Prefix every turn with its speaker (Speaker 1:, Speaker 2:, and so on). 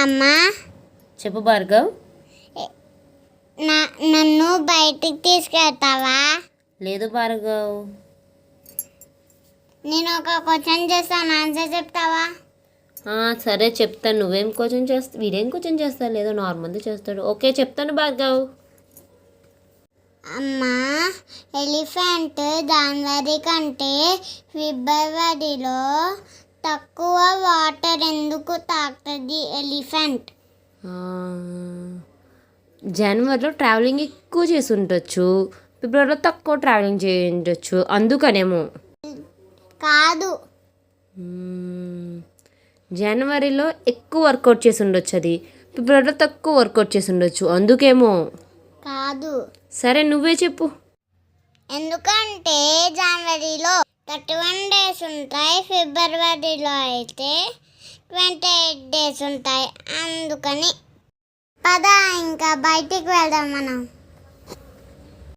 Speaker 1: అమ్మా,
Speaker 2: చెప్పు భార్గవ్.
Speaker 1: నన్ను బయటికి తీసుకెళ్తావా?
Speaker 2: లేదు భార్గవ్.
Speaker 1: నేను ఒక క్వశ్చన్ చేస్తాను, ఆన్సర్ చెప్తావా?
Speaker 2: సరే చెప్తాను. నువ్వేం క్వశ్చన్ చేస్తా, వీడేం క్వశ్చన్ చేస్తాడు, లేదో నార్మల్ది చేస్తాడు. ఓకే చెప్తాను భార్గవ్.
Speaker 1: అమ్మా, ఎలిఫెంట్ జనవరి కంటే ఫిబ్రవరిలో తక్కువ వాటర్ ఎందుకు తాగుతుంది ఎలిఫెంట్?
Speaker 2: జనవరిలో ట్రావెలింగ్ ఎక్కువ చేసి ఉండొచ్చు, ఫిబ్రవరిలో తక్కువ ట్రావెలింగ్ చేసి ఉండొచ్చు, అందుకనేమో.
Speaker 1: కాదు,
Speaker 2: జనవరిలో ఎక్కువ వర్కౌట్ చేసి ఉండొచ్చు, అది ఫిబ్రవరిలో తక్కువ వర్కౌట్ చేసి ఉండొచ్చు, అందుకేమో.
Speaker 1: కాదు.
Speaker 2: సరే నువ్వే చెప్పు.
Speaker 1: ఎందుకంటే జనవరిలో 31 డేస్ ఉంటాయి, ఫిబ్రవరిలో అయితే 28 డేస్ ఉంటాయి, అందుకని. పద ఇంకా బయటికి వెళ్దాం మనం.